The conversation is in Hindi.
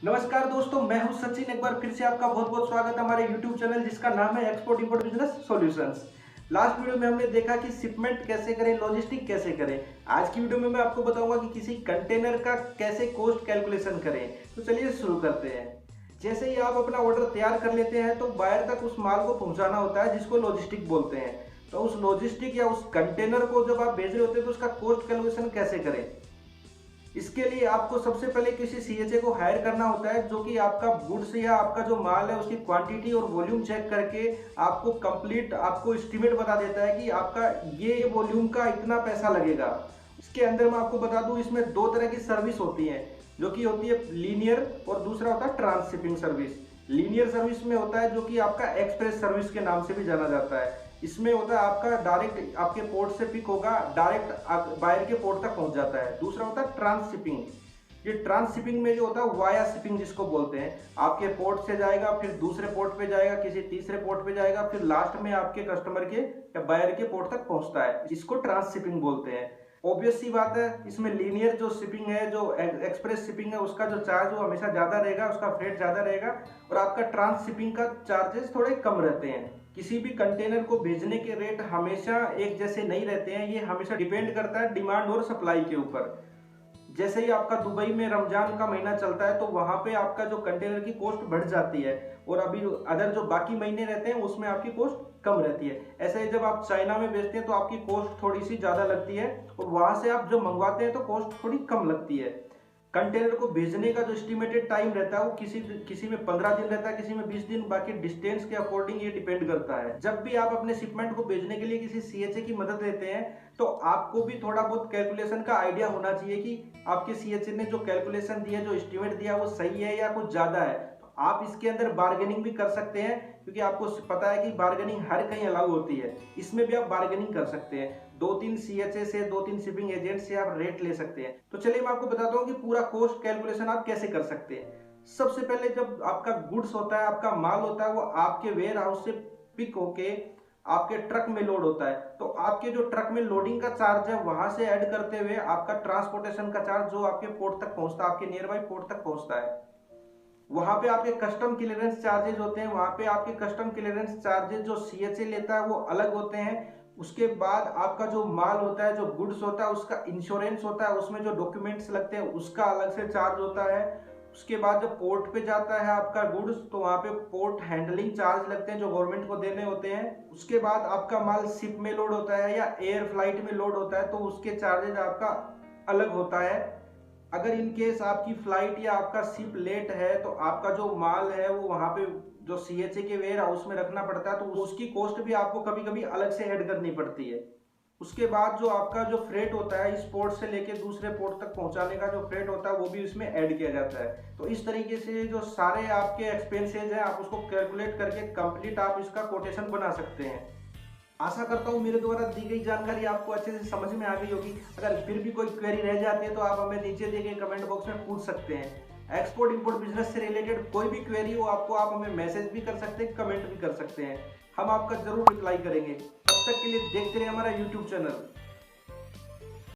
नमस्कार दोस्तों, मैं हूं सचिन। एक बार फिर से आपका बहुत बहुत स्वागत है हमारे YouTube चैनल जिसका नाम है export import business solutions. Last video में हमने देखा कि शिपमेंट कैसे करें, लॉजिस्टिक कैसे करें। आज की वीडियो में मैं आपको बताऊंगा कि किसी कंटेनर का कैसे कॉस्ट कैलकुलेशन करें। तो चलिए शुरू करते हैं। जैसे ही आप अपना ऑर्डर तैयार कर लेते हैं तो बायर तक उस माल को पहुंचाना होता है जिसको लॉजिस्टिक बोलते हैं। तो उस लॉजिस्टिक या उस कंटेनर को जब आप भेज रहे होते हैं तो उसका कॉस्ट कैलकुलेशन कैसे करें। इसके लिए आपको सबसे पहले किसी सीएचए को हायर करना होता है जो कि आपका गुड्स या आपका जो माल है उसकी क्वांटिटी और वॉल्यूम चेक करके आपको कंप्लीट आपको एस्टीमेट बता देता है कि आपका ये वॉल्यूम का इतना पैसा लगेगा। इसके अंदर मैं आपको बता दूं, इसमें दो तरह की सर्विस होती है जो कि होती है लीनियर और दूसरा होता है ट्रांसशिपिंग सर्विस। लीनियर सर्विस में होता है जो कि आपका एक्सप्रेस सर्विस के नाम से भी जाना जाता है। इसमें होता है आपका डायरेक्ट आपके पोर्ट से पिक होगा, डायरेक्ट बायर के पोर्ट तक पहुंच जाता है। दूसरा होता है ट्रांसशिपिंग। ये ट्रांसशिपिंग में जो होता है वाया शिपिंग जिसको बोलते हैं, आपके पोर्ट से जाएगा, फिर दूसरे पोर्ट पे जाएगा, किसी तीसरे पोर्ट पे जाएगा, फिर लास्ट में आपके कस्टमर के या बायर के पोर्ट तक पहुंचता है। इसको ट्रांसशिपिंग बोलते हैं। ऑब्वियस सी बात है, इसमें लीनियर जो शिपिंग है, जो एक्सप्रेस शिपिंग है, उसका जो चार्ज वो हमेशा ज्यादा रहेगा, उसका फ्रेट ज्यादा रहेगा और आपका ट्रांसशिपिंग का चार्जेस थोड़े कम रहते हैं। किसी भी कंटेनर को भेजने के रेट हमेशा एक जैसे नहीं रहते हैं, ये हमेशा डिपेंड करता है डिमांड और सप्लाई के ऊपर। जैसे ही आपका दुबई में रमजान का महीना चलता है तो वहां पे आपका जो कंटेनर की कॉस्ट बढ़ जाती है और अभी अदर जो बाकी महीने रहते हैं उसमें आपकी कॉस्ट कम रहती है। ऐसे ही जब आप चाइना में बेचते हैं तो आपकी कॉस्ट थोड़ी सी ज्यादा लगती है और वहां से आप जो मंगवाते हैं तो कॉस्ट थोड़ी कम लगती है। कंटेनर को भेजने का जो एस्टिमेटेड टाइम रहता है वो किसी में 15 दिन रहता है, किसी में 20 दिन। बाकी डिस्टेंस के अकॉर्डिंग ये डिपेंड करता है। जब भी आप अपने शिपमेंट को भेजने के लिए किसी सीएचए की मदद लेते हैं तो आपको भी थोड़ा बहुत कैलकुलेशन का आइडिया होना चाहिए कि आपके सीएचए ने जो कैलकुलेशन दिया, जो एस्टिमेट दिया, वो सही है या कुछ ज्यादा है। तो आप इसके अंदर बार्गेनिंग भी कर सकते हैं क्योंकि आपको पता है कि बार्गेनिंग हर कहीं अलाउ होती है। इसमें भी आप बार्गेनिंग कर सकते हैं। 2-3 सीएचए से, 2-3 शिपिंग एजेंट से आप रेट ले सकते हैं। तो चलिए मैं आपको बताता हूँ कि पूरा कॉस्ट कैलकुलेशन आप कैसे कर सकते हैं। सबसे पहले जब आपका गुड्स होता है, आपका माल होता है, वो आपके वेयर हाउस से पिक होके आपके ट्रक में लोड होता है, तो आपके जो ट्रक में लोडिंग का चार्ज है वहां से ऐड करते हुए आपका ट्रांसपोर्टेशन का चार्ज जो आपके पोर्ट तक पहुंचता है, आपके नियर बाई पोर्ट तक पहुंचता है, वहां पे आपके कस्टम क्लियरेंस चार्जेस होते हैं। वहां पे आपके कस्टम क्लियरेंस चार्जेस जो सीएचए लेता है वो अलग होते हैं। उसके बाद आपका जो माल होता है, जो गुड्स होता है, उसका इंश्योरेंस होता है, उसमें जो डॉक्यूमेंट्स लगते हैं उसका अलग से चार्ज होता है। उसके बाद जब पोर्ट पे जाता है आपका गुड्स तो वहां पे पोर्ट हैंडलिंग चार्ज लगते हैं जो गवर्नमेंट को देने होते हैं। उसके बाद आपका माल शिप में लोड होता है या एयर फ्लाइट में लोड होता है तो उसके चार्जेस आपका अलग होता है। अगर इन केस आपकी फ्लाइट या आपका शिप लेट है तो आपका जो माल है वो वहां पे जो सीएचए के वेयर हाउस में रखना पड़ता है, तो उसकी कॉस्ट भी आपको कभी कभी अलग से ऐड करनी पड़ती है। उसके बाद जो आपका जो फ्रेट होता है, इस पोर्ट से लेके दूसरे पोर्ट तक पहुंचाने का जो फ्रेट होता है वो भी इसमें ऐड किया जाता है। तो इस तरीके से जो सारे आपके एक्सपेंसेस हैं आप उसको कैलकुलेट करके कंप्लीट आप इसका कोटेशन बना सकते हैं। आशा करता हूँ मेरे द्वारा दी गई जानकारी आपको अच्छे से समझ में आ गई होगी। अगर फिर भी कोई क्वेरी रह जाती है तो आप हमें नीचे दिए गए कमेंट बॉक्स में पूछ सकते हैं। एक्सपोर्ट इंपोर्ट बिजनेस से रिलेटेड कोई भी क्वेरी हो आपको, आप हमें मैसेज भी कर सकते हैं, कमेंट भी कर सकते हैं। हम आपका जरूर रिप्लाई करेंगे। तब तक के लिए देखते रहिए हमारा यूट्यूब चैनल।